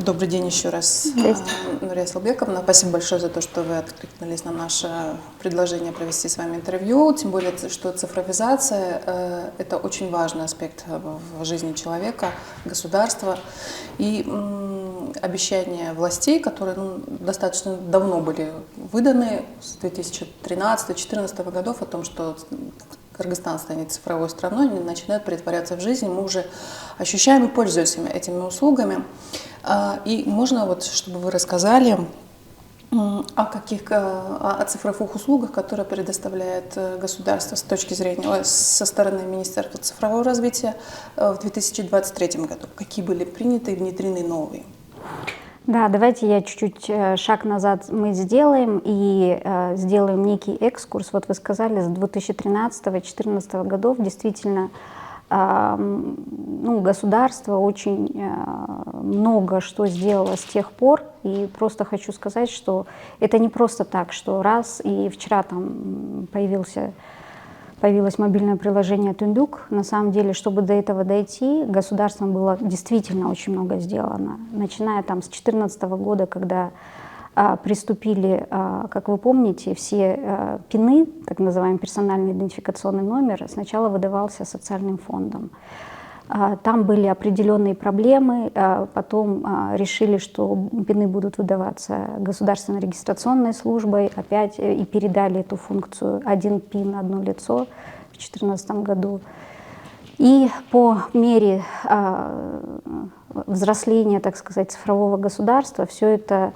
Добрый день еще раз, Нурия Салбековна. Спасибо большое за то, что вы откликнулись на наше предложение провести с вами интервью. Тем более, что цифровизация – это очень важный аспект в жизни человека, государства. И обещания властей, которые достаточно давно были выданы, с 2013-2014 годов, о том, что Кыргызстан станет цифровой страной, начинают претворяться в жизнь. Мы уже ощущаем и пользуемся этими услугами. И можно, чтобы вы рассказали о цифровых услугах, которые предоставляет государство с точки зрения, со стороны Министерства цифрового развития в 2023 году. Какие были приняты и внедрены новые? Да, давайте я чуть-чуть шаг назад мы сделаем и сделаем некий экскурс. Вот вы сказали, с 2013-2014 годов действительно государство очень много что сделало с тех пор. И просто хочу сказать, что это не просто так, что раз и вчера там появилось мобильное приложение Тундук. На самом деле, чтобы до этого дойти, государством было действительно очень много сделано. Начиная там с 2014 года, когда приступили, как вы помните, все ПИНы, так называемый персональный идентификационный номер, сначала выдавался социальным фондом. Там были определенные проблемы, потом решили, что ПИНы будут выдаваться государственной регистрационной службой, опять и передали эту функцию один ПИН, одно лицо в 2014 году. И по мере взросления, так сказать, цифрового государства все это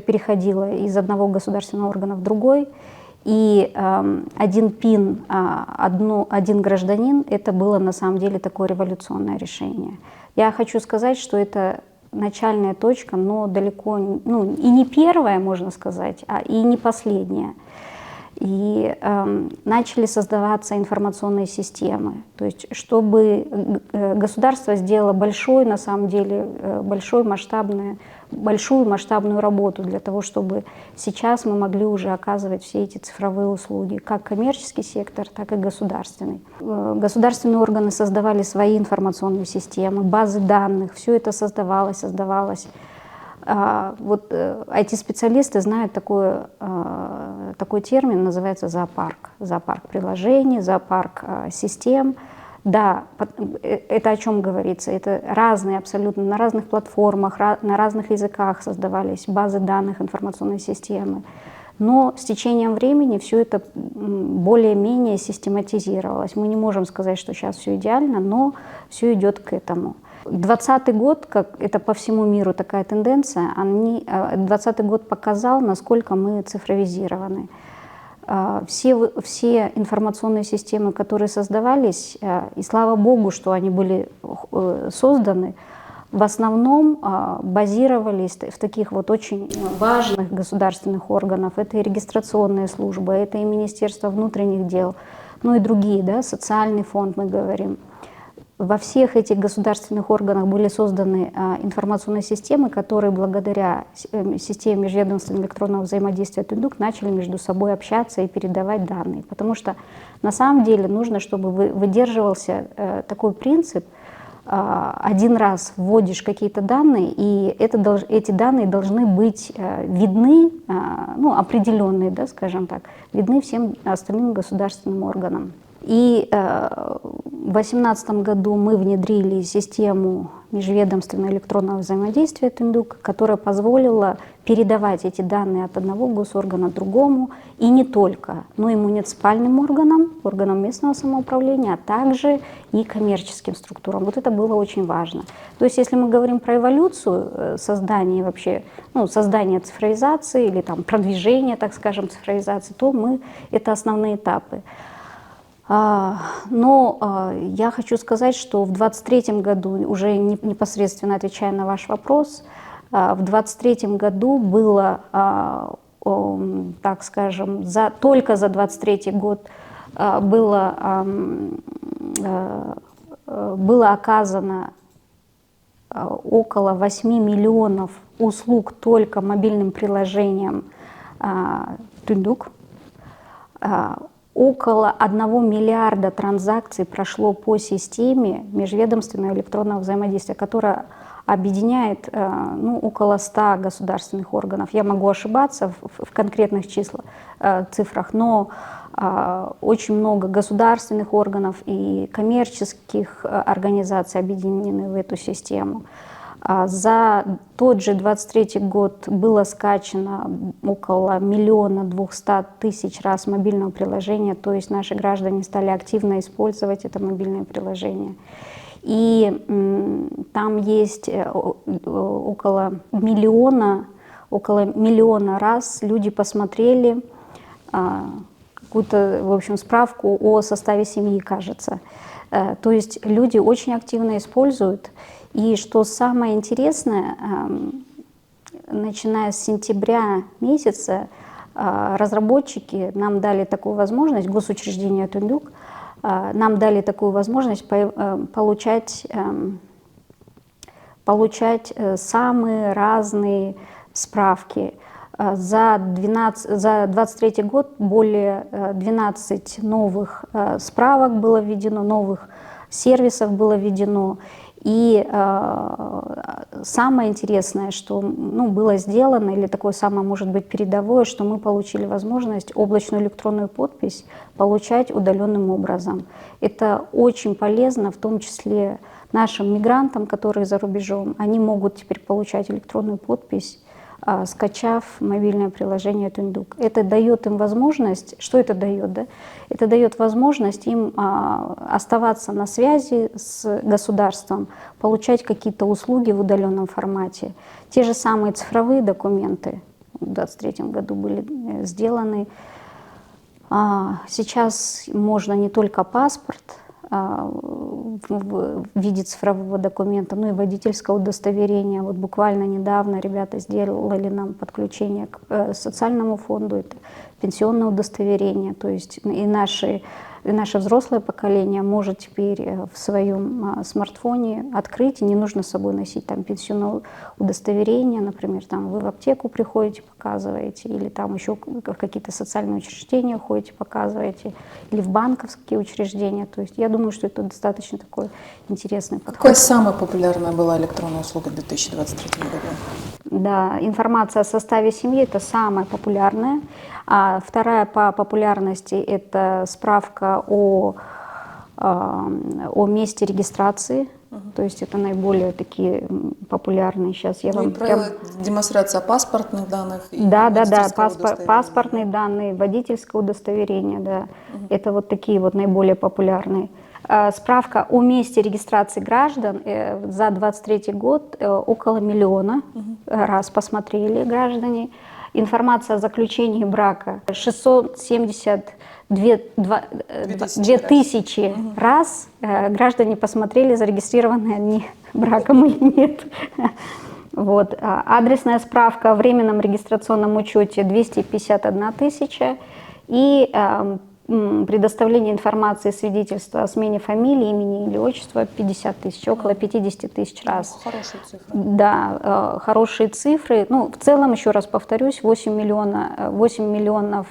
переходило из одного государственного органа в другой. И один ПИН, один гражданин, это было на самом деле такое революционное решение. Я хочу сказать, что это начальная точка, но далеко и не первая, можно сказать, и не последняя. И начали создаваться информационные системы. То есть, чтобы государство сделало большую масштабную работу для того, чтобы сейчас мы могли уже оказывать все эти цифровые услуги, как коммерческий сектор, так и государственный. Государственные органы создавали свои информационные системы, базы данных, все это создавалось. Вот IT-специалисты знают такой термин, называется зоопарк. Зоопарк приложений, зоопарк систем. Да, это о чем говорится? Это разные абсолютно, на разных платформах, на разных языках создавались базы данных, информационные системы. Но с течением времени все это более-менее систематизировалось. Мы не можем сказать, что сейчас все идеально, но все идет к этому. 2020 год, как это по всему миру такая тенденция, 2020 год показал, насколько мы цифровизированы. Все информационные системы, которые создавались, и слава богу, что они были созданы, в основном базировались в таких вот очень важных государственных органах. Это и регистрационные службы, это и Министерство внутренних дел, ну и другие, да, социальный фонд мы говорим. Во всех этих государственных органах были созданы информационные системы, которые благодаря системе межведомственного электронного взаимодействия Тундук начали между собой общаться и передавать данные. Потому что на самом деле нужно, чтобы выдерживался такой принцип: один раз вводишь какие-то данные, и эти данные должны быть видны, определенные, да, скажем так, видны всем остальным государственным органам. И в 2018 году мы внедрили систему межведомственного электронного взаимодействия Тундук, которая позволила передавать эти данные от одного госоргана к другому, и не только, но и муниципальным органам местного самоуправления, а также и коммерческим структурам. Вот это было очень важно. То есть если мы говорим про эволюцию создания создания цифровизации или там продвижения, так скажем, цифровизации, то это основные этапы. Но я хочу сказать, что в 2023 году, уже непосредственно отвечая на ваш вопрос, в 2023 году было, так скажем, только за 2023 год было оказано около 8 миллионов услуг только мобильным приложением Тундук. Около 1 миллиарда транзакций прошло по системе межведомственного электронного взаимодействия, которая объединяет около 100 государственных органов. Я могу ошибаться в конкретных цифрах, но очень много государственных органов и коммерческих организаций объединены в эту систему. За тот же 23 год было скачано около 1 200 000 раз мобильного приложения, то есть наши граждане стали активно использовать это мобильное приложение. И там есть около миллиона раз люди посмотрели какую-то, в общем, справку о составе семьи, кажется. То есть люди очень активно используют. И что самое интересное, начиная с сентября месяца, разработчики нам дали такую возможность, госучреждение Тундук, нам дали такую возможность получать самые разные справки. За 23 год более 12 новых справок было введено, новых сервисов было введено. И самое интересное, что было сделано, или такое самое, может быть, передовое, что мы получили возможность облачную электронную подпись получать удаленным образом. Это очень полезно, в том числе нашим мигрантам, которые за рубежом. Они могут теперь получать электронную подпись, скачав мобильное приложение Тундук. Это дает им возможность, что это дает? Да? Это дает возможность им оставаться на связи с государством, получать какие-то услуги в удаленном формате. Те же самые цифровые документы в 2023 году были сделаны. Сейчас можно не только паспорт в виде цифрового документа, но и водительское удостоверение. Вот буквально недавно ребята сделали нам подключение к социальному фонду, это пенсионное удостоверение. То есть и наше взрослое поколение может теперь в своем смартфоне открыть, и не нужно с собой носить там пенсионное удостоверение, например, там вы в аптеку приходите, показываете, или там еще в какие-то социальные учреждения ходите, показываете, или в банковские учреждения. То есть я думаю, что это достаточно такой интересный подход. Какая самая популярная была электронная услуга в 2023 году? Да, информация о составе семьи – это самая популярная. А вторая по популярности – это справка о месте регистрации. То есть это наиболее такие популярные. Сейчас я вам демонстрация паспортных данных. Да, паспортные данные, водительское удостоверение, да. Это вот такие вот наиболее популярные. Справка о месте регистрации граждан за 2023 год около 1 миллиона раз посмотрели граждане. Информация о заключении брака 672 тысячи раз граждане посмотрели, зарегистрированы они браком или нет. Вот. Адресная справка о временном регистрационном учете 251 тысяча. И предоставление информации, свидетельства о смене фамилии, имени или отчества 50 тысяч, около 50 тысяч раз. Хорошие цифры. Да, хорошие цифры. В целом, еще раз повторюсь, 8 миллионов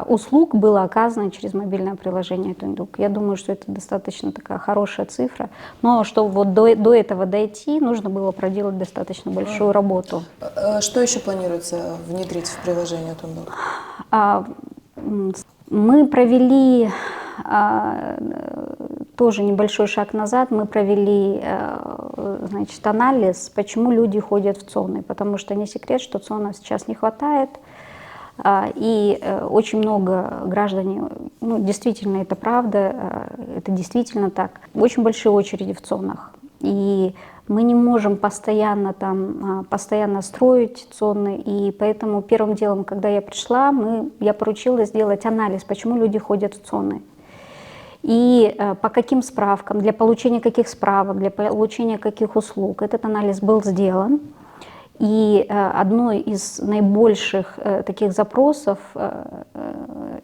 услуг было оказано через мобильное приложение Тундук. Я думаю, что это достаточно такая хорошая цифра. Но чтобы вот до этого дойти, нужно было проделать достаточно большую работу. Что еще планируется внедрить в приложение Тундук? Мы провели тоже небольшой шаг назад, мы провели анализ, почему люди ходят в ЦОНы, потому что не секрет, что ЦОНов сейчас не хватает, и очень много граждан, действительно это правда, это действительно так, очень большие очереди в ЦОНах, и мы не можем постоянно строить ЦОНы, и поэтому первым делом, когда я пришла, я поручила сделать анализ, почему люди ходят в ЦОНы. И по каким справкам, для получения каких справок, для получения каких услуг. Этот анализ был сделан. И одной из наибольших таких запросов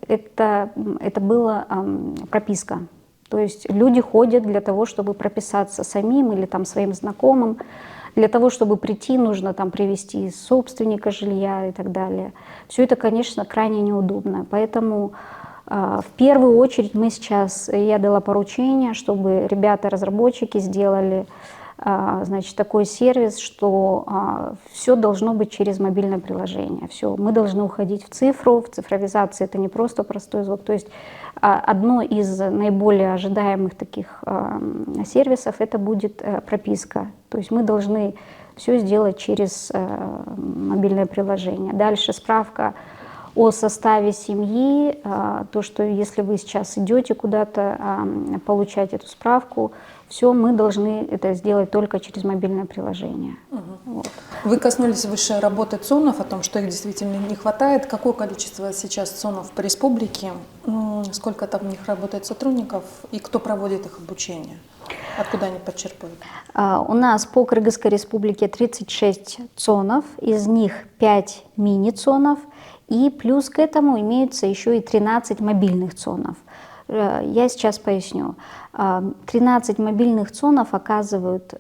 это была прописка. То есть люди ходят для того, чтобы прописаться самим или своим знакомым. Для того, чтобы прийти, нужно привести собственника жилья и так далее. Все это, конечно, крайне неудобно. Поэтому в первую очередь я дала поручение, чтобы ребята-разработчики сделали значит, такой сервис, что все должно быть через мобильное приложение. Все, мы должны уходить в цифру, в цифровизацию. Это не просто простой звук. То есть одно из наиболее ожидаемых таких сервисов это будет прописка. То есть мы должны все сделать через мобильное приложение. Дальше справка о составе семьи, то, что если вы сейчас идете куда-то получать эту справку, все мы должны это сделать только через мобильное приложение. Вот. Вы коснулись выше работы ЦОНов, о том, что их действительно не хватает. Какое количество сейчас ЦОНов по республике? Сколько там в них работает сотрудников и кто проводит их обучение? Откуда они подчерпывают? У нас по Кыргызской республике 36 ЦОНов, из них 5 мини-ЦОНов, и плюс к этому имеются еще и 13 мобильных ЦОНов. Я сейчас поясню. 13 мобильных ЦОНов оказывают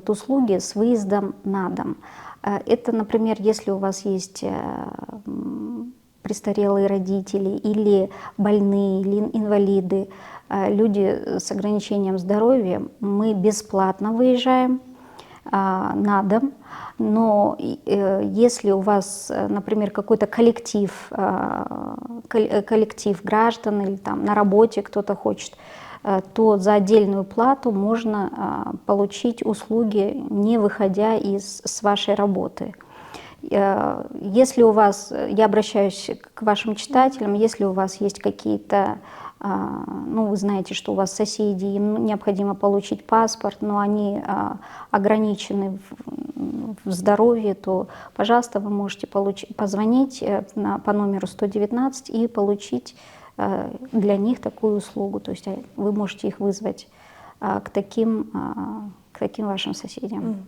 услуги с выездом на дом. Это, например, если у вас есть престарелые родители или больные, или инвалиды, люди с ограничением здоровья, мы бесплатно выезжаем на дом. Но если у вас, например, какой-то коллектив граждан или там на работе кто-то хочет, то за отдельную плату можно получить услуги, не выходя с вашей работы. Если у вас, я обращаюсь к вашим читателям, если у вас есть какие-то, ну, вы знаете, что у вас соседи, им необходимо получить паспорт, но они ограничены в здоровье, то, пожалуйста, вы можете позвонить по номеру 119 и получить для них такую услугу. То есть вы можете их вызвать к таким вашим соседям.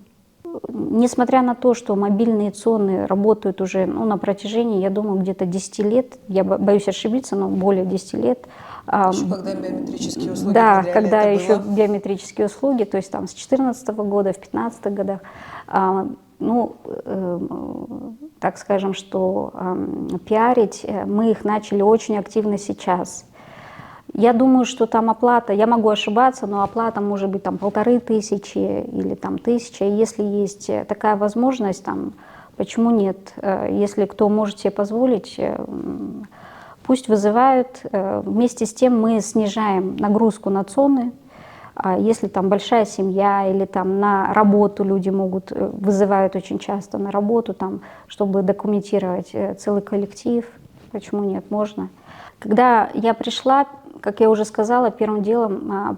Несмотря на то, что мобильные ЦОНы работают уже на протяжении, я думаю, где-то 10 лет, я боюсь ошибиться, но более 10 лет. Еще когда биометрические услуги. Да, когда еще биометрические услуги, то есть там с 2014 года, в 2015 годах, так скажем, что пиарить мы их начали очень активно сейчас. Я думаю, что там оплата, я могу ошибаться, но оплата может быть там 1500 или там 1000. Если есть такая возможность, там, почему нет? Если кто может себе позволить, пусть вызывают. Вместе с тем мы снижаем нагрузку на ЦОНы. Если там большая семья или там на работу люди вызывают очень часто на работу, там, чтобы документировать целый коллектив, почему нет, можно. Когда я пришла, как я уже сказала, первым делом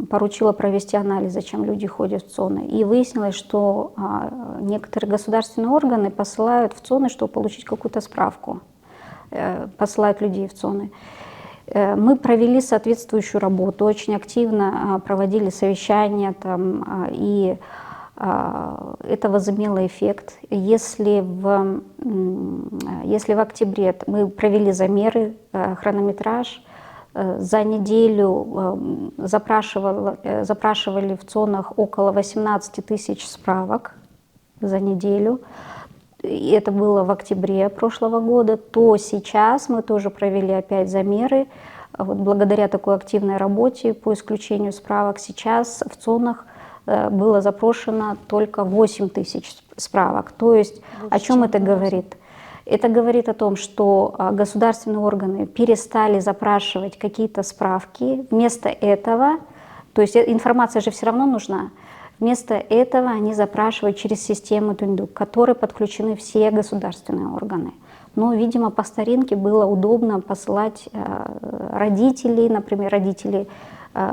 поручила провести анализ, зачем люди ходят в ЦОНы. И выяснилось, что некоторые государственные органы посылают в ЦОНы, чтобы получить какую-то справку, посылают людей в ЦОНы. Мы провели соответствующую работу, очень активно проводили совещания там, и это возымело эффект. Если в октябре мы провели замеры, хронометраж, за неделю запрашивали в ЦОНах около 18 тысяч справок за неделю. И это было в октябре прошлого года, то сейчас мы тоже провели опять замеры. Вот благодаря такой активной работе по исключению справок сейчас в ЦОНах было запрошено только 8 тысяч справок. То есть о чем это говорит? Это говорит о том, что государственные органы перестали запрашивать какие-то справки. Вместо этого, то есть информация же все равно нужна, вместо этого они запрашивают через систему Тундук, к которой подключены все государственные органы. Но, видимо, по старинке было удобно посылать родителей, например, родителей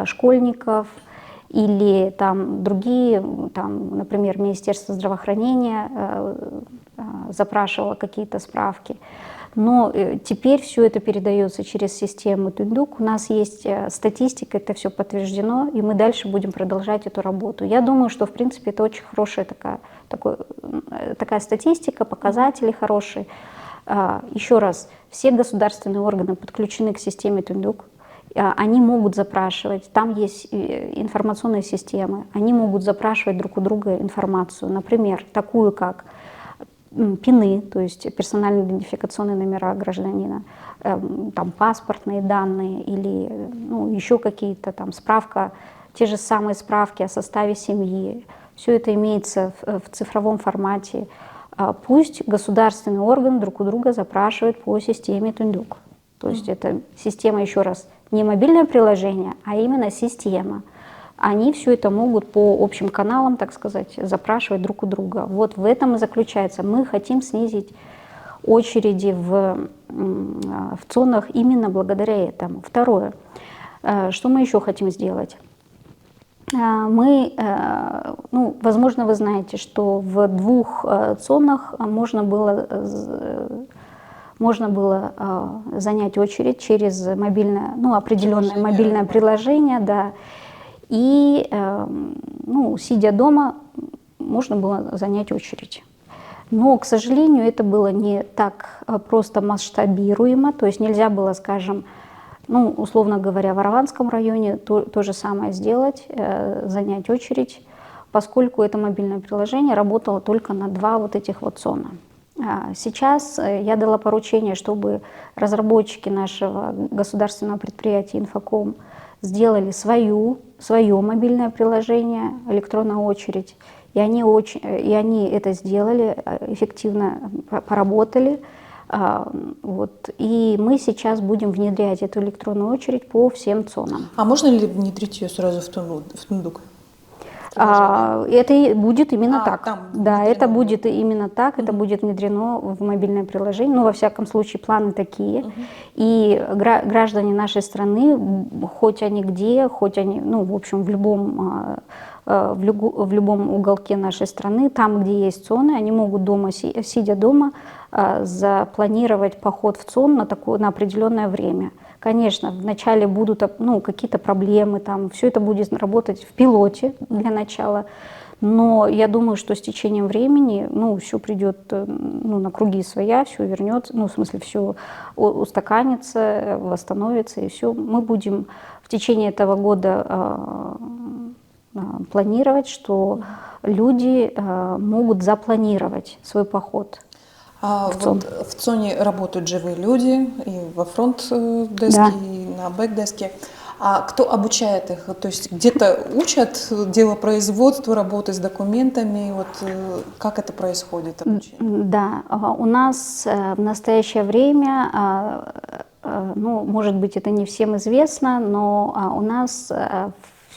школьников, или там другие, там, например, Министерство здравоохранения запрашивало какие-то справки. Но теперь все это передается через систему Тундук. У нас есть статистика, это все подтверждено, и мы дальше будем продолжать эту работу. Я думаю, что, в принципе, это очень хорошая такая статистика, показатели хорошие. Еще раз, все государственные органы подключены к системе Тундук. Они могут запрашивать, там есть информационные системы, они могут запрашивать друг у друга информацию, например, такую как ПИНы, то есть персональные идентификационные номера гражданина, там паспортные данные или еще какие-то там справка те же самые справки о составе семьи, все это имеется в цифровом формате. Пусть государственный орган друг у друга запрашивает по системе Тундук. То есть это система, еще раз, не мобильное приложение, а именно система. Они все это могут по общим каналам, так сказать, запрашивать друг у друга. Вот в этом и заключается. Мы хотим снизить очереди в ЦОНах именно благодаря этому. Второе. Что мы еще хотим сделать? Мы, ну, возможно, вы знаете, что в 2 ЦОНах можно было занять очередь через мобильное, ну, определенное мобильное приложение, да. И, ну, сидя дома, можно было занять очередь. Но, к сожалению, это было не так просто масштабируемо, то есть нельзя было, скажем, ну, условно говоря, в Араванском районе то же самое сделать, занять очередь, поскольку это мобильное приложение работало только на 2 вот этих вот ЦОНа. Сейчас я дала поручение, чтобы разработчики нашего государственного предприятия «Инфоком» сделали свое мобильное приложение «Электронная очередь», и они это сделали, эффективно поработали. Вот. И мы сейчас будем внедрять эту электронную очередь по всем ЦОНам. А можно ли внедрить ее сразу в Тундук? Это будет именно так. Да, это внедрено. будет именно так, это будет внедрено в мобильное приложение. Ну, во всяком случае, планы такие. И граждане нашей страны, хоть они где, хоть они, ну, в общем, в любом уголке нашей страны, там, где есть ЦОНы, они могут дома, сидя дома, запланировать поход в ЦОН на определенное время. Конечно, вначале будут, ну, какие-то проблемы, там, все это будет работать в пилоте для начала, но я думаю, что с течением времени, ну, все придет, ну, на круги своя, все вернется, ну, в смысле, все устаканится, восстановится, и все. Мы будем в течение этого года планировать, что люди могут запланировать свой поход. Вот в ЦОНе работают живые люди и во фронт-деске, Да. и на бэк-деске. А кто обучает их? То есть где-то учат делопроизводству, работать с документами? Вот как это происходит, обучение? Да, у нас в настоящее время, ну, может быть, это не всем известно, но у нас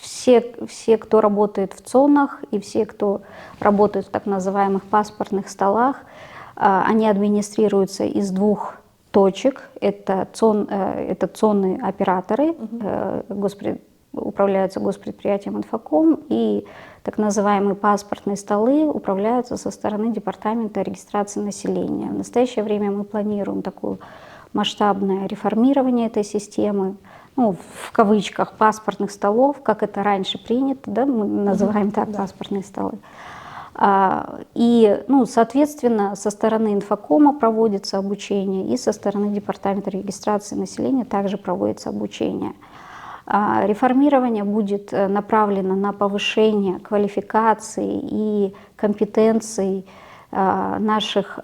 все, кто работает в ЦОНах, и все, кто работает в так называемых паспортных столах, они администрируются из 2 точек. Это ЦОНы операторы, управляются госпредприятием «Инфоком», и так называемые паспортные столы управляются со стороны Департамента регистрации населения. В настоящее время мы планируем такое масштабное реформирование этой системы, ну, в кавычках, паспортных столов, как это раньше принято, да, мы называем так паспортные столы. И, ну, соответственно, со стороны Инфокома проводится обучение, и со стороны Департамента регистрации населения также проводится обучение. Реформирование будет направлено на повышение квалификации и компетенций наших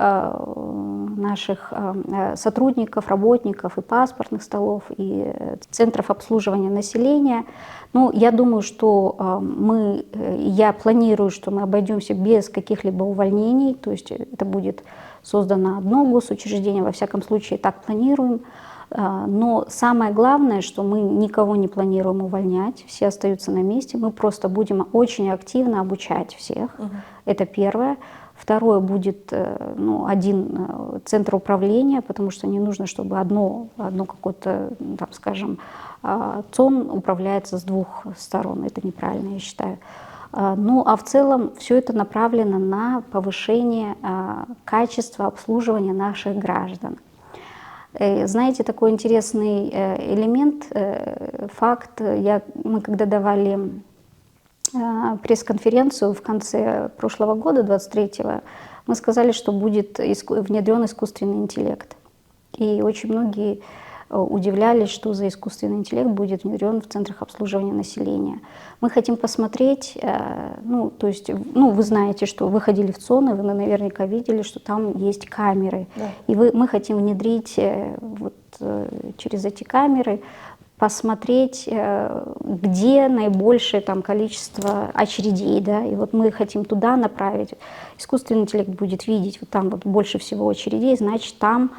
сотрудников, работников и паспортных столов, и центров обслуживания населения. Ну, я думаю, что я планирую, что мы обойдемся без каких-либо увольнений, то есть это будет создано одно госучреждение, во всяком случае так планируем. Но самое главное, что мы никого не планируем увольнять, все остаются на месте, мы просто будем очень активно обучать всех, это первое. Второе, будет, ну, один центр управления, потому что не нужно, чтобы одно какое-то, там, скажем, ЦОН управляется с 2 сторон. Это неправильно, я считаю. Ну, а в целом все это направлено на повышение качества обслуживания наших граждан. Знаете, такой интересный элемент, факт. Мы когда давали пресс-конференцию в конце прошлого года, 23-го, мы сказали, что будет внедрен искусственный интеллект. И очень многие удивлялись, что за искусственный интеллект будет внедрен в центрах обслуживания населения. Мы хотим посмотреть, ну, то есть, ну, вы знаете, что вы ходили в ЦОНы, вы наверняка видели, что там есть камеры. Да. И мы хотим внедрить вот через эти камеры посмотреть, где наибольшее там количество очередей, да, и вот мы хотим туда направить. Искусственный интеллект будет видеть, вот там вот больше всего очередей, значит, там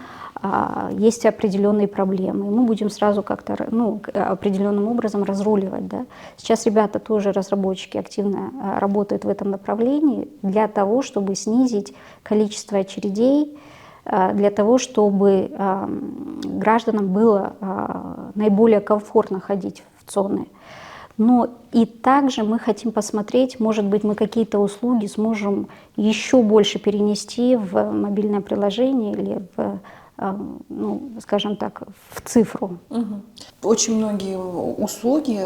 есть определенные проблемы. И мы будем сразу как-то, ну, определенным образом разруливать, да. Сейчас ребята тоже, разработчики, активно работают в этом направлении для того, чтобы снизить количество очередей, для того, чтобы гражданам было наиболее комфортно ходить в ЦОНы. Но и также мы хотим посмотреть, может быть, мы какие-то услуги сможем еще больше перенести в мобильное приложение или в, ну, скажем так, в цифру. Очень многие услуги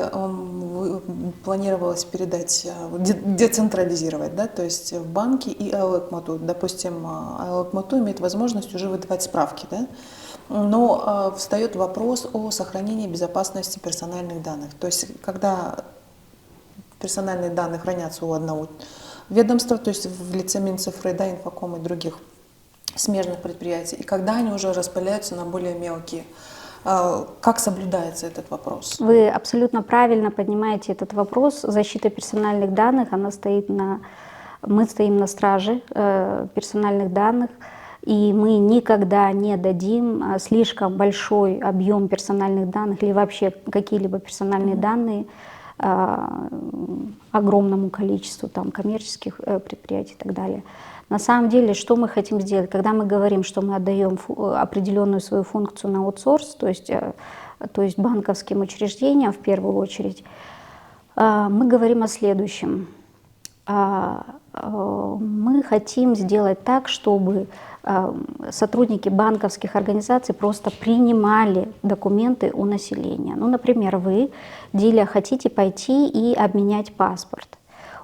планировалось передать, децентрализировать, да, то есть в банке и АЭЛ-ЭКМАТУ. Допустим, АЭЛ-ЭКМАТУ имеет возможность уже выдавать справки, да, но встает вопрос о сохранении безопасности персональных данных. То есть, когда персональные данные хранятся у одного ведомства, то есть в лице Минцифры, да, Инфоком и других смежных предприятий, и когда они уже распыляются на более мелкие. Как соблюдается этот вопрос? Вы абсолютно правильно поднимаете этот вопрос. Защита персональных данных, она стоит мы стоим на страже персональных данных, и мы никогда не дадим слишком большой объем персональных данных или вообще какие-либо персональные данные огромному количеству там, коммерческих предприятий и так далее. На самом деле, что мы хотим сделать, когда мы говорим, что мы отдаем определенную свою функцию на аутсорс, то есть банковским учреждениям в первую очередь, мы говорим о следующем. Мы хотим сделать так, чтобы сотрудники банковских организаций просто принимали документы у населения. Ну, например, вы, Диля, хотите пойти и обменять паспорт.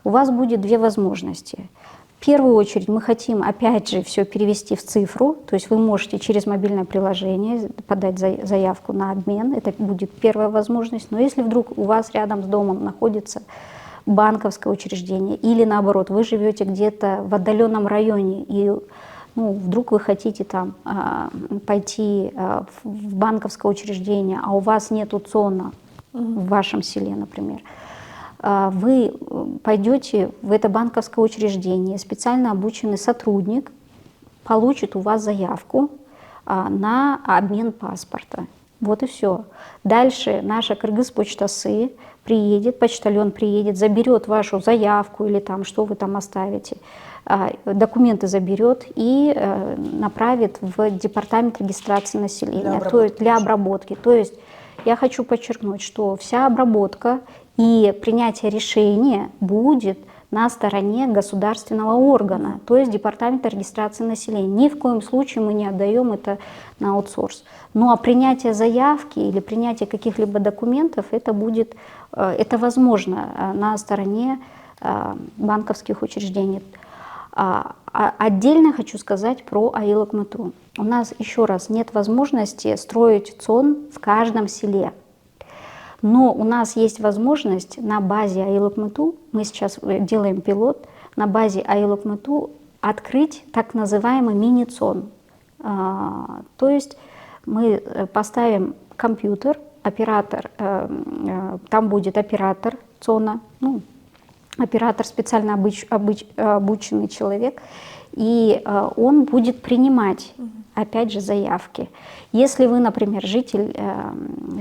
У вас будет две возможности. В первую очередь мы хотим, опять же, все перевести в цифру, то есть вы можете через мобильное приложение подать заявку на обмен, это будет первая возможность. Но если вдруг у вас рядом с домом находится банковское учреждение или наоборот, вы живете где-то в отдаленном районе и вдруг вы хотите там пойти в банковское учреждение, а у вас нету ЦОНа в вашем селе, например, вы пойдете в это банковское учреждение, специально обученный сотрудник получит у вас заявку на обмен паспорта. Вот и все. Дальше наша Кыргызпочтасы приедет, почтальон приедет, заберет вашу заявку или там, что вы там оставите, документы заберет и направит в департамент регистрации населения, для обработки. То есть я хочу подчеркнуть, что вся обработка и принятие решения будет на стороне государственного органа, то есть департамента регистрации населения. Ни в коем случае мы не отдаем это на аутсорс. Ну а принятие заявки или принятие каких-либо документов, это возможно на стороне банковских учреждений. Отдельно хочу сказать про АЭЛ-ЭКМАТУ. У нас, еще раз, нет возможности строить ЦОН в каждом селе. Но у нас есть возможность на базе АЭЛ-ЭКМАТУ, мы сейчас делаем пилот, на базе АЭЛ-ЭКМАТУ открыть так называемый мини-ЦОН. То есть мы поставим компьютер, оператор, там будет оператор ЦОНа, оператор специально обученный человек, и он будет принимать, опять же, заявки. Если вы, например, житель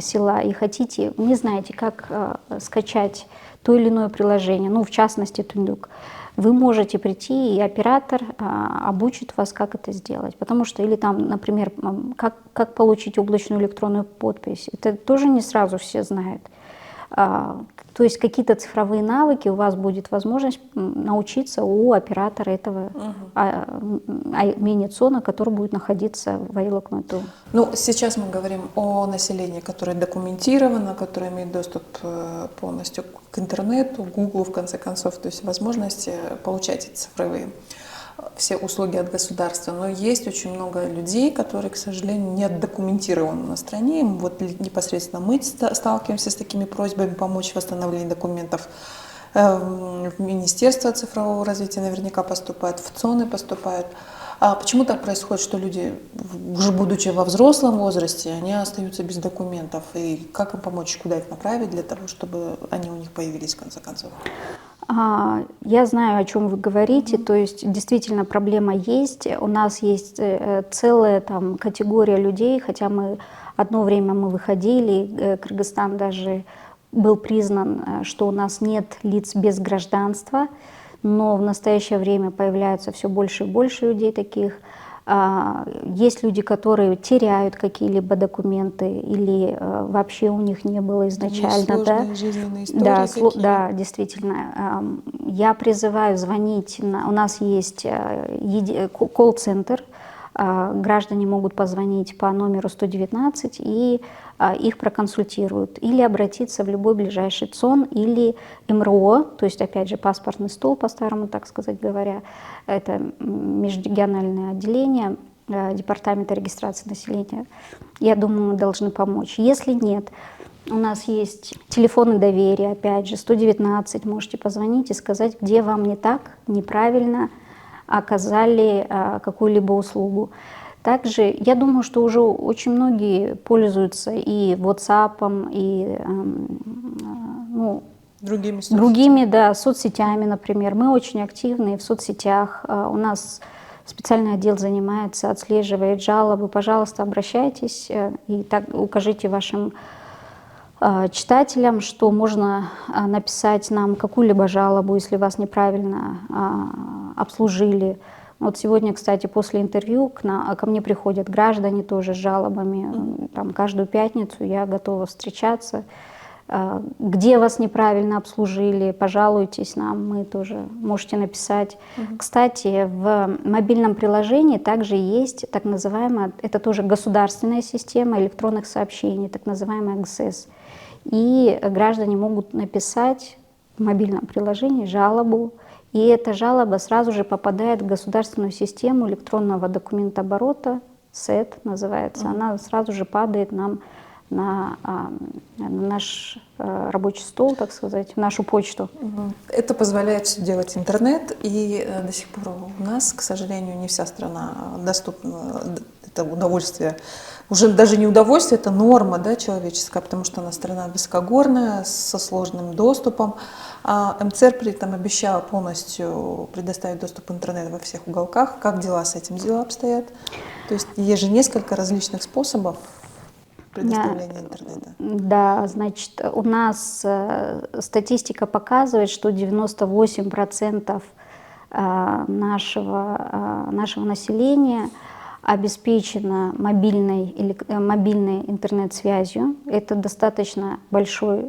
села и хотите, не знаете, как скачать то или иное приложение, в частности, Тундук, вы можете прийти, и оператор обучит вас, как это сделать. Потому что, или там, например, как получить облачную электронную подпись, это тоже не сразу все знают. То есть какие-то цифровые навыки, у вас будет возможность научиться у оператора этого мини-ЦОНа, который будет находиться в АЭЛ-ЭКМАТУ. Сейчас мы говорим о населении, которое документировано, которое имеет доступ полностью к интернету, Гуглу, в конце концов, то есть возможности получать эти цифровые все услуги от государства. Но есть очень много людей, которые, к сожалению, не документированы на стране. Вот непосредственно мы сталкиваемся с такими просьбами помочь в восстановлении документов. В Министерство цифрового развития наверняка поступают, в ЦОНы поступают. А почему так происходит, что люди, уже будучи во взрослом возрасте, они остаются без документов? И как им помочь, куда их направить для того, чтобы они у них появились в конце концов? Я знаю, о чем вы говорите, то есть действительно проблема есть. У нас есть целая там категория людей, хотя мы одно время мы выходили, Кыргызстан даже был признан, что у нас нет лиц без гражданства, но в настоящее время появляются все больше и больше людей таких. Есть люди, которые теряют какие-либо документы или вообще у них не было изначально. Сложные жизненные истории Да, такие. да, действительно. Я призываю звонить. У нас есть колл-центр. Граждане могут позвонить по номеру 119 и их проконсультируют. Или обратиться в любой ближайший ЦОН или МРО, то есть, опять же, паспортный стол, по-старому, так сказать говоря. Это межрегиональное отделение Департамента регистрации населения. Я думаю, мы должны помочь. Если нет, у нас есть телефоны доверия, опять же, 119, можете позвонить и сказать, где вам не так, неправильно оказали какую-либо услугу. Также я думаю, что уже очень многие пользуются и WhatsApp, и другими да, соцсетями, например. Мы очень активны в соцсетях. У нас специальный отдел занимается, отслеживает жалобы. Пожалуйста, обращайтесь и так укажите вашим читателям, что можно написать нам какую-либо жалобу, если вас неправильно обслужили. Вот сегодня, кстати, после интервью ко мне приходят граждане тоже с жалобами. Там, каждую пятницу я готова встречаться. Где вас неправильно обслужили, пожалуйтесь нам, мы тоже можете написать. Кстати, в мобильном приложении также есть так называемая, это тоже государственная система электронных сообщений, так называемая ГСЭС. И граждане могут написать в мобильном приложении жалобу, и эта жалоба сразу же попадает в государственную систему электронного документооборота, СЭД называется, она сразу же падает нам на наш рабочий стол, так сказать, в нашу почту. Это позволяет все делать интернет, и до сих пор у нас, к сожалению, не вся страна доступна, это удовольствие. Уже даже не удовольствие, это норма, да, человеческая, потому что она страна высокогорная, со сложным доступом. МЦР при этом обещала полностью предоставить доступ к интернету во всех уголках. Как дела с этим обстоят? То есть есть же несколько различных способов предоставления интернета. Да, значит, у нас статистика показывает, что 98% нашего населения обеспечено мобильной интернет-связью. Это достаточно большое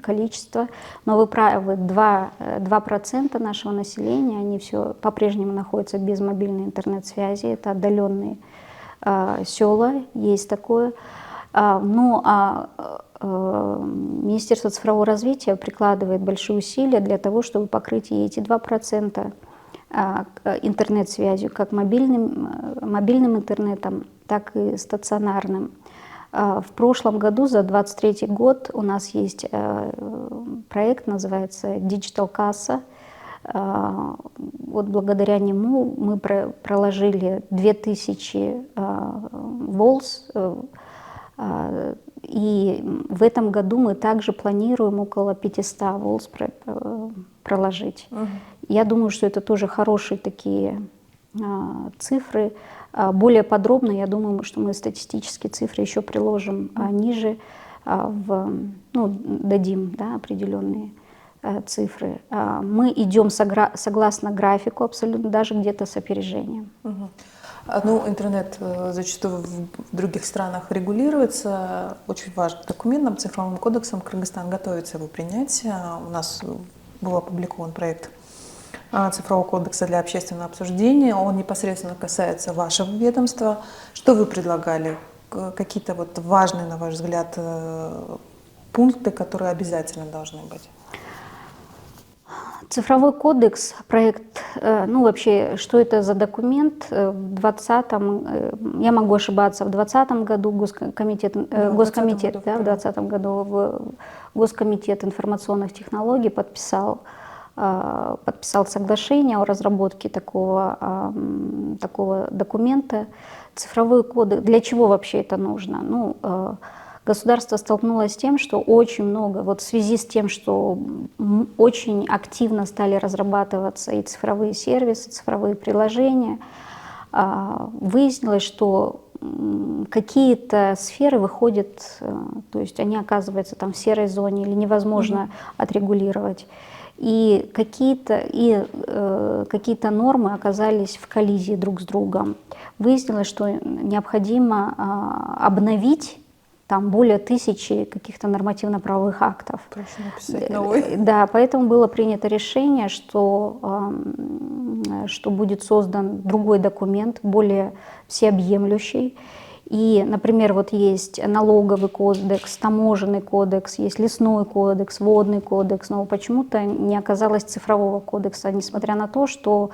количество. Но вы правы, 2% нашего населения, они все по-прежнему находятся без мобильной интернет-связи. Это отдаленные села, есть такое. Министерство цифрового развития прикладывает большие усилия для того, чтобы покрыть и эти 2% интернет-связью, как мобильным интернетом, так и стационарным. В прошлом году, за 2023 год, у нас есть проект, называется Digital Касса. Вот благодаря нему мы проложили 2000 волс, и в этом году мы также планируем около 500 волс проложить. Я думаю, что это тоже хорошие такие цифры. Более подробно, я думаю, что мы статистические цифры еще приложим ниже, дадим, да, определенные цифры. Мы идем согласно графику абсолютно, даже где-то с опережением. Интернет зачастую в других странах регулируется очень важным документом, цифровым кодексом. Кыргызстан готовится его принять. У нас был опубликован проект цифрового кодекса для общественного обсуждения. Он непосредственно касается вашего ведомства. Что вы предлагали? Какие-то вот важные, на ваш взгляд, пункты, которые обязательно должны быть? Цифровой кодекс, проект, вообще, что это за документ? В 2020, я могу ошибаться, в 2020 году в 2020 году Госкомитет информационных технологий подписал подписал соглашение о разработке такого документа. Цифровой кодекс. Для чего вообще это нужно? Ну, государство столкнулось с тем, что очень много, вот в связи с тем, что очень активно стали разрабатываться и цифровые сервисы, цифровые приложения, выяснилось, что какие-то сферы выходят, то есть они оказываются там в серой зоне или невозможно отрегулировать. И какие-то нормы оказались в коллизии друг с другом. Выяснилось, что необходимо обновить там более 1000 каких-то нормативно-правовых актов. Проще написать новый. Да, поэтому было принято решение, что будет создан другой документ, более всеобъемлющий. И, например, вот есть налоговый кодекс, таможенный кодекс, есть лесной кодекс, водный кодекс, но почему-то не оказалось цифрового кодекса, несмотря на то, что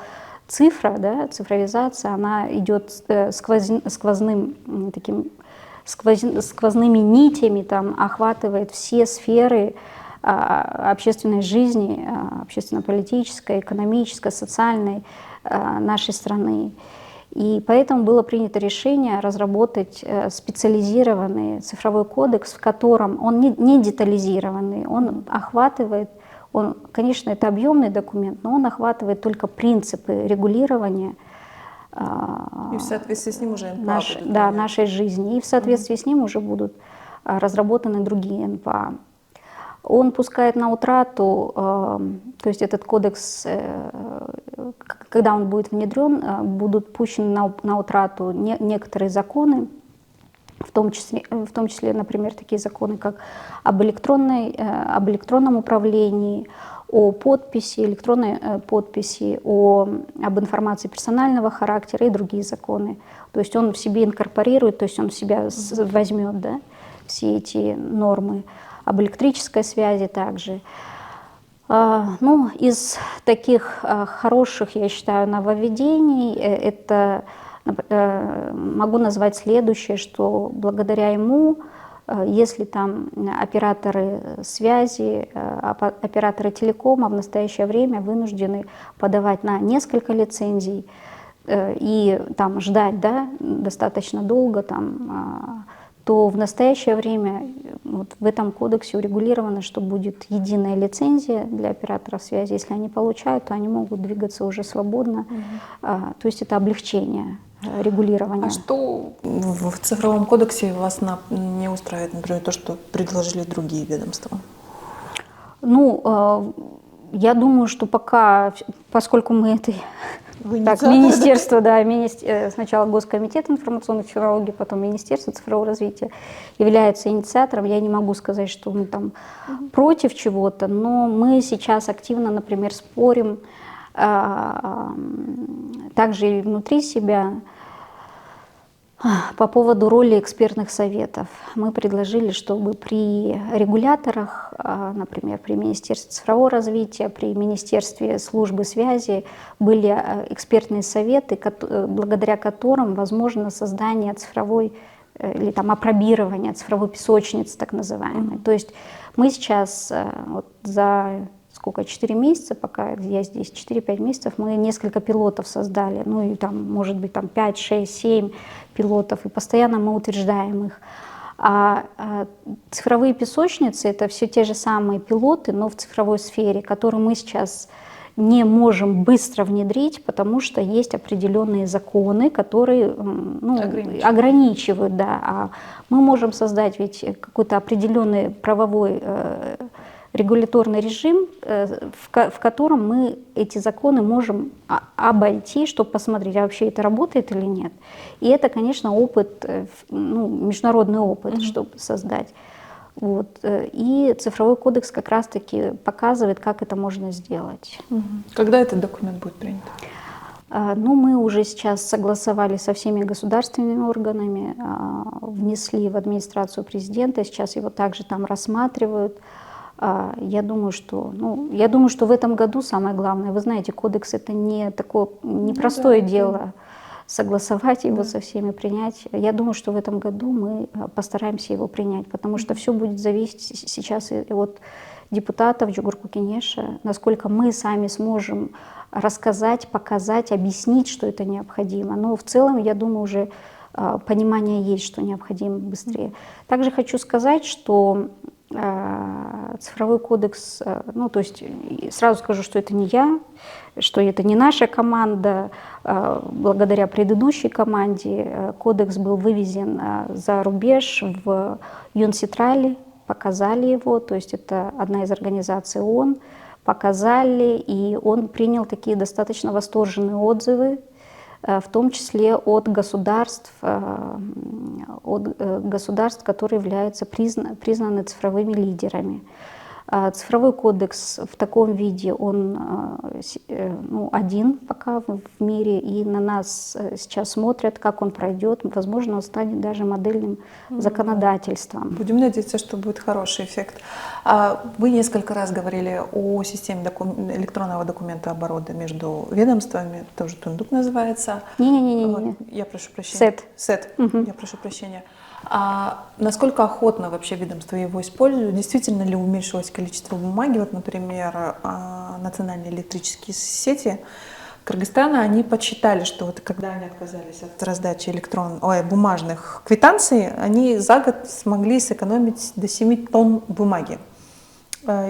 цифра, да, цифровизация, она идет сквозными нитями, там, охватывает все сферы общественной жизни, общественно-политической, экономической, социальной нашей страны. И поэтому было принято решение разработать специализированный цифровой кодекс, в котором он не детализированный, он охватывает, конечно, это объемный документ, но он охватывает только принципы регулирования И в соответствии с ним уже НПА будут нашей жизни. И в соответствии с ним уже будут разработаны другие НПА. Он пускает на утрату, то есть этот кодекс, когда он будет внедрен, будут пущены на утрату некоторые законы, в том числе, например, такие законы, как об электронном управлении, о подписи, электронной подписи, об информации персонального характера и другие законы. То есть он в себе инкорпорирует, то есть он в себя возьмет, да, все эти нормы. Об электрической связи также. Ну, из таких хороших, я считаю, нововведений, это могу назвать следующее, что благодаря ему, если там операторы связи, операторы телекома в настоящее время вынуждены подавать на несколько лицензий и там ждать, да, достаточно долго, там, то в настоящее время вот в этом кодексе урегулировано, что будет единая лицензия для операторов связи. Если они получают, то они могут двигаться уже свободно. То есть это облегчение регулирования. А что в цифровом кодексе вас не устраивает, например, то, что предложили другие ведомства? Ну, я думаю, что пока, поскольку мы это... Так, министерство, да, сначала Госкомитет информационных технологий, потом Министерство цифрового развития является инициатором. Я не могу сказать, что мы там против чего-то, но мы сейчас активно, например, спорим также и внутри себя по поводу роли экспертных советов. Мы предложили, чтобы при регуляторах, например, при Министерстве цифрового развития, при Министерстве службы связи были экспертные советы, благодаря которым возможно создание цифровой или там апробирование цифровой песочницы, так называемой. То есть мы сейчас вот за 4 месяца, пока я здесь, 4-5 месяцев, мы несколько пилотов создали, ну и там, может быть, там 5, 6, 7 пилотов, и постоянно мы утверждаем их. А цифровые песочницы — это все те же самые пилоты, но в цифровой сфере, которые мы сейчас не можем быстро внедрить, потому что есть определенные законы, которые ограничивают. Да. А мы можем создать ведь какой-то определенный правовой регуляторный режим, в котором мы эти законы можем обойти, чтобы посмотреть, а вообще это работает или нет. И это, конечно, опыт, международный опыт, чтобы создать. Вот. И цифровой кодекс как раз-таки показывает, как это можно сделать. Когда этот документ будет принят? Ну, мы уже сейчас согласовали со всеми государственными органами, внесли в администрацию президента, сейчас его также там рассматривают. Я думаю, что в этом году самое главное, вы знаете, кодекс — это не простое дело, согласовать его со всеми, принять. Я думаю, что в этом году мы постараемся его принять, потому что все будет зависеть сейчас и от депутатов Джугурку Кенеша, насколько мы сами сможем рассказать, показать, объяснить, что это необходимо. Но в целом, я думаю, уже понимание есть, что необходимо быстрее. Также хочу сказать, что цифровой кодекс, ну, то есть сразу скажу, что это не я, что это не наша команда. Благодаря предыдущей команде кодекс был вывезен за рубеж в ЮНСИТРАЛе, показали его, то есть это одна из организаций ООН, показали, и он принял такие достаточно восторженные отзывы, в том числе от государств, которые являются признаны цифровыми лидерами. Цифровой кодекс в таком виде, он один пока в мире, и на нас сейчас смотрят, как он пройдет. Возможно, он станет даже модельным законодательством. Будем надеяться, что будет хороший эффект. Вы несколько раз говорили о системе электронного документооборота между ведомствами, тоже Тундук называется. Не-не-не. Я прошу прощения. СЭТ. Я прошу прощения. Насколько охотно вообще ведомства его используют? Действительно ли уменьшилось количество бумаги? Вот, например, национальные электрические сети Кыргызстана, они подсчитали, что вот когда они отказались от раздачи бумажных квитанций, они за год смогли сэкономить до 7 тонн бумаги.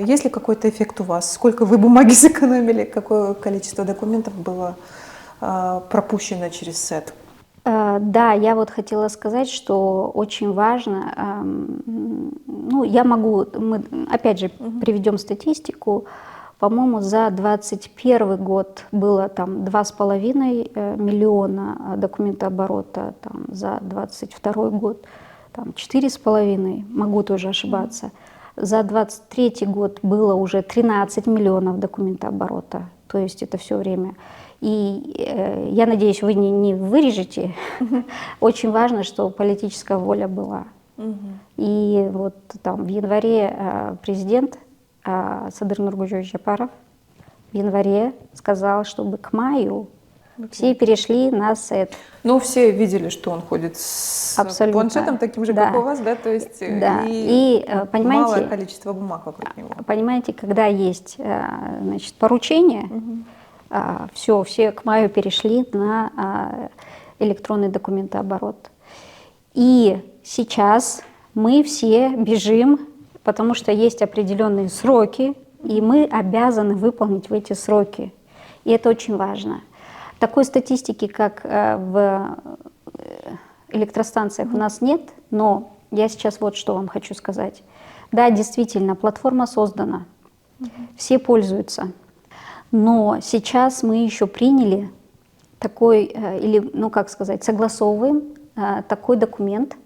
Есть ли какой-то эффект у вас? Сколько вы бумаги сэкономили? Какое количество документов было пропущено через СЭТ? Да, я вот хотела сказать, что очень важно, мы опять же приведем статистику, по-моему, за 2021 год было там 2,5 миллиона документооборота, там, за 2022 год там 4,5, могу тоже ошибаться. За 2023 год было уже 13 миллионов документооборота, то есть это все время. И я надеюсь, вы не вырежете. Очень важно, что политическая воля была. И вот там в январе президент Садыр Нургулжевич Жапаров в январе сказал, чтобы к маю все перешли на СЭТ. Ну, все видели, что он ходит с планшетом таким же, как у вас, да? То есть и понимаете, малое количество бумаг вокруг него. Понимаете, когда есть поручение, все к маю перешли на электронный документооборот. И сейчас мы все бежим, потому что есть определенные сроки, и мы обязаны выполнить в эти сроки. И это очень важно. Такой статистики, как в электростанциях, у нас нет, но я сейчас вот что вам хочу сказать. Да, действительно, платформа создана, все пользуются. Но сейчас мы еще приняли такой, согласовываем такой документ,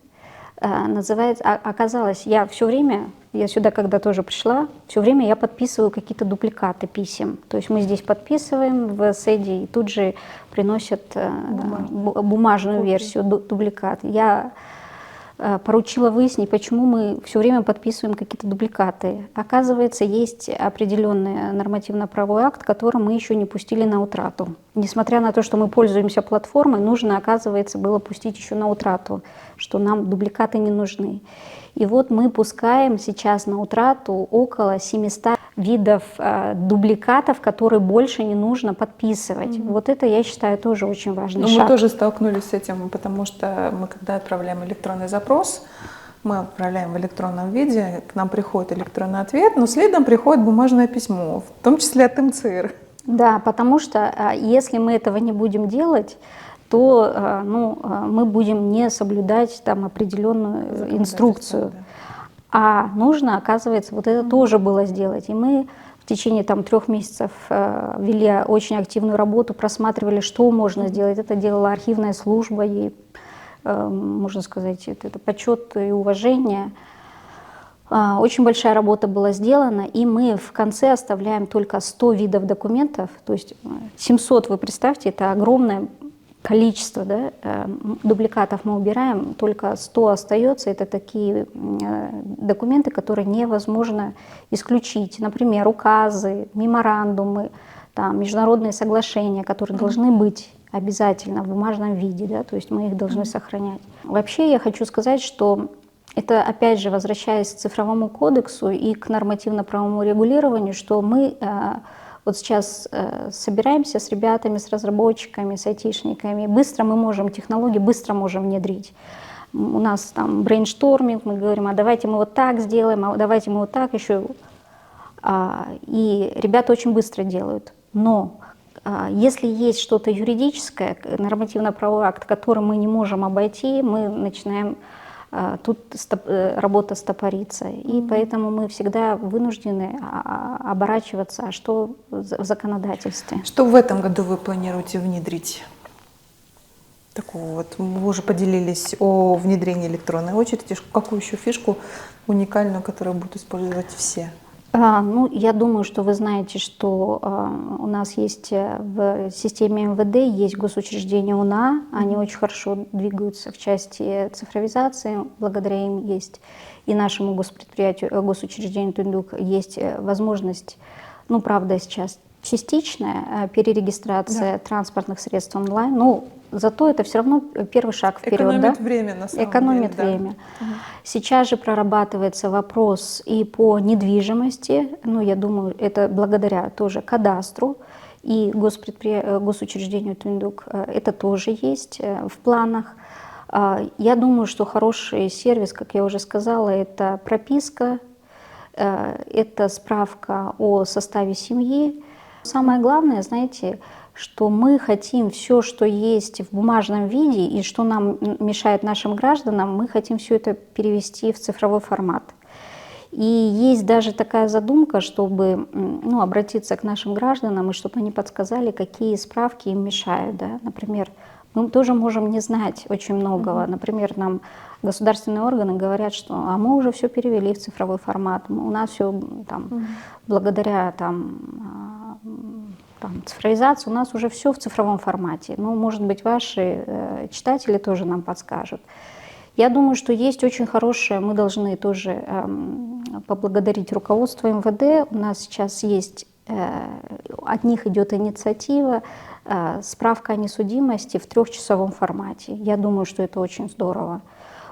называется, оказалось, я сюда когда тоже пришла, все время я подписываю какие-то дубликаты писем. То есть мы здесь подписываем в СЭДе и тут же приносят бумажную версию, дубликат. Я поручила выяснить, почему мы все время подписываем какие-то дубликаты. Оказывается, есть определенный нормативно-правовой акт, который мы еще не пустили на утрату. Несмотря на то, что мы пользуемся платформой, нужно, оказывается, было пустить еще на утрату, что нам дубликаты не нужны. И вот мы пускаем сейчас на утрату около 700 видов дубликатов, которые больше не нужно подписывать. Вот это, я считаю, тоже очень важный шаг. Мы тоже столкнулись с этим, потому что мы, когда отправляем электронный запрос, мы отправляем в электронном виде, к нам приходит электронный ответ, но следом приходит бумажное письмо, в том числе от МЦР. Да, потому что если мы этого не будем делать, то мы будем не соблюдать там определенную инструкцию. Да. А нужно, оказывается, вот это тоже было сделать. И мы в течение 3 месяцев вели очень активную работу, просматривали, что можно сделать. Это делала архивная служба, и, можно сказать, это почет и уважение. Очень большая работа была сделана, и мы в конце оставляем только 100 видов документов. То есть 700, вы представьте, это огромное количество, да, дубликатов мы убираем, только 100 остается. Это такие документы, которые невозможно исключить. Например, указы, меморандумы, там, международные соглашения, которые должны быть обязательно в бумажном виде, да, то есть мы их должны сохранять. Вообще я хочу сказать, что Это, опять же, возвращаясь к цифровому кодексу и к нормативно-правовому регулированию, что мы вот сейчас собираемся с ребятами, с разработчиками, с айтишниками, быстро мы можем, технологии быстро можем внедрить. У нас там брейншторминг, мы говорим, а давайте мы вот так сделаем, а давайте мы вот так еще. И ребята очень быстро делают. Но если есть что-то юридическое, нормативно-правовой акт, который мы не можем обойти, мы начинаем тут работа стопорится. И поэтому мы всегда вынуждены оборачиваться, а что в законодательстве. Что в этом году вы планируете внедрить? Такого вот, вы уже поделились о внедрении электронной очереди. Какую еще фишку уникальную, которую будут использовать все? Ну, я думаю, что вы знаете, что у нас есть в системе МВД есть госучреждения УНА, они очень хорошо двигаются в части цифровизации, благодаря им есть и нашему госпредприятию, госучреждению Тундук есть возможность, ну, правда, сейчас частичная перерегистрация транспортных средств онлайн, ну, зато это все равно первый шаг вперед. Экономит время, на самом Экономит деле. время. Сейчас же прорабатывается вопрос и по недвижимости, ну, я думаю, это благодаря тоже кадастру и госучреждению Тундук, это тоже есть в планах. Я думаю, что хороший сервис, как я уже сказала, это прописка, это справка о составе семьи. Самое главное, знаете, что мы хотим все, что есть в бумажном виде и что нам мешает нашим гражданам, мы хотим все это перевести в цифровой формат. И есть даже такая задумка, чтобы обратиться к нашим гражданам, и чтобы они подсказали, какие справки им мешают. Да? Например, мы тоже можем не знать очень многого. Например, нам государственные органы говорят, что мы уже все перевели в цифровой формат, у нас все там, благодаря цифровизации, у нас уже все в цифровом формате. Ну, может быть, ваши читатели тоже нам подскажут. Я думаю, что есть очень хорошее, мы должны тоже поблагодарить руководство МВД. У нас сейчас есть, от них идет инициатива, справка о несудимости в 3-часовом формате. Я думаю, что это очень здорово.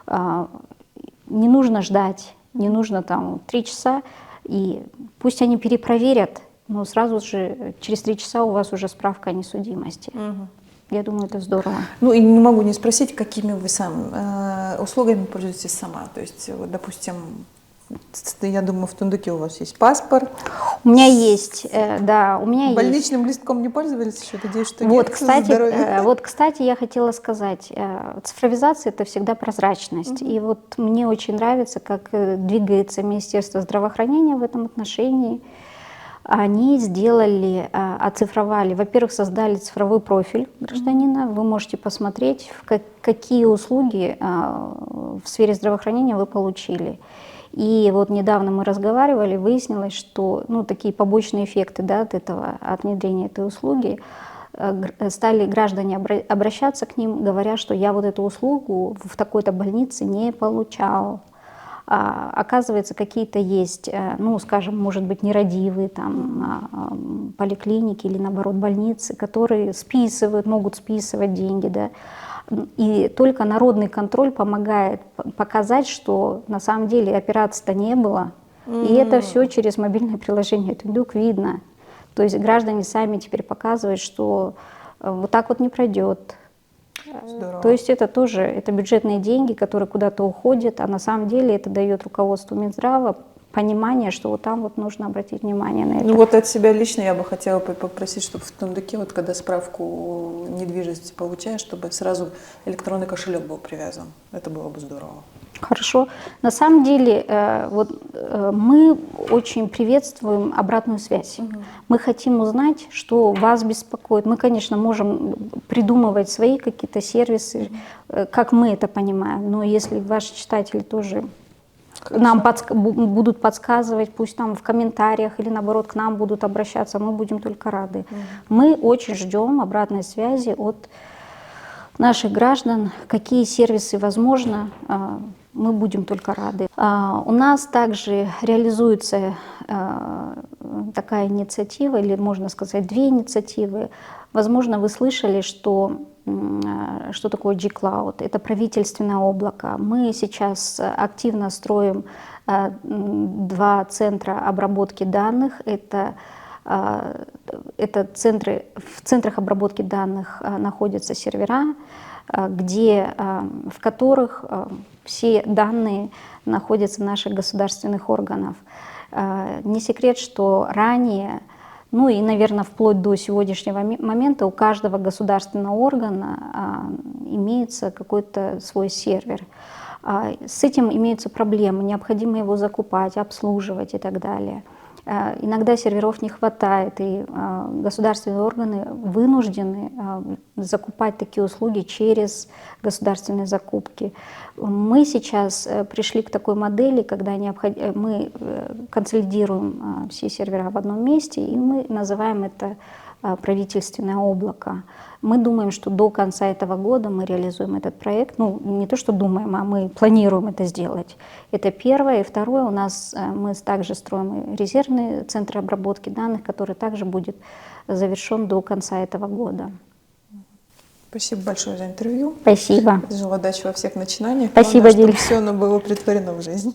Не нужно ждать, не нужно там 3 часа, и пусть они перепроверят, но сразу же через 3 часа у вас уже справка о несудимости. Я думаю, это здорово. Ну и не могу не спросить, какими вы сами услугами пользуетесь сама. То есть, вот, допустим, я думаю, в Тундуке у вас есть паспорт. У меня есть, да, у меня есть. Больничным листком не пользовались еще? Надеюсь, что Вот, нет. кстати, я хотела сказать, цифровизация — это всегда прозрачность. И вот мне очень нравится, как двигается Министерство здравоохранения в этом отношении. Они сделали, оцифровали, во-первых, создали цифровой профиль гражданина. Вы можете посмотреть, какие услуги в сфере здравоохранения вы получили. И вот недавно мы разговаривали, выяснилось, что такие побочные эффекты, да, от внедрения этой услуги, стали граждане обращаться к ним, говоря, что я вот эту услугу в такой-то больнице не получал. Оказывается, какие-то есть, скажем, может быть, нерадивые там, поликлиники или, наоборот, больницы, которые могут списывать деньги, да. И только народный контроль помогает показать, что на самом деле операции-то не было. И это все через мобильное приложение Тундук видно. То есть граждане сами теперь показывают, что вот так вот не пройдет. Здорово. То есть это тоже это бюджетные деньги, которые куда-то уходят, а на самом деле это дает руководству Минздрава понимание, что вот там вот нужно обратить внимание на это. Ну вот от себя лично я бы хотела попросить, чтобы в Тундуке, вот когда справку недвижимости получаешь, чтобы сразу электронный кошелек был привязан. Это было бы здорово. Хорошо. На самом деле мы очень приветствуем обратную связь. Мы хотим узнать, что вас беспокоит. Мы, конечно, можем придумывать свои какие-то сервисы, как мы это понимаем. Но если ваши читатели тоже нам будут подсказывать, пусть там в комментариях или наоборот к нам будут обращаться, мы будем только рады. Мы очень ждем обратной связи от наших граждан, какие сервисы возможно. Мы будем только рады. У нас также реализуется такая инициатива, или можно сказать 2 инициативы. Возможно, вы слышали, что что такое G-Cloud? Это правительственное облако. Мы сейчас активно строим 2 центра обработки данных. Это центры, в центрах обработки данных находятся сервера, в которых все данные находятся наших государственных органов. Не секрет, что ранее, ну и, наверное, вплоть до сегодняшнего момента у каждого государственного органа имеется какой-то свой сервер. С этим имеются проблемы, необходимо его закупать, обслуживать и так далее. Иногда серверов не хватает, и государственные органы вынуждены закупать такие услуги через государственные закупки. Мы сейчас пришли к такой модели, когда мы консолидируем все сервера в одном месте, и мы называем это правительственное облако. Мы думаем, что до конца этого года мы реализуем этот проект. Ну, не то, что думаем, а мы планируем это сделать. Это первое. И второе, мы также строим резервный центр обработки данных, который также будет завершен до конца этого года. Спасибо большое за интервью. Спасибо. Желаю удачи во всех начинаниях. Спасибо, Главное, чтобы Диль. все оно было претворено в жизнь.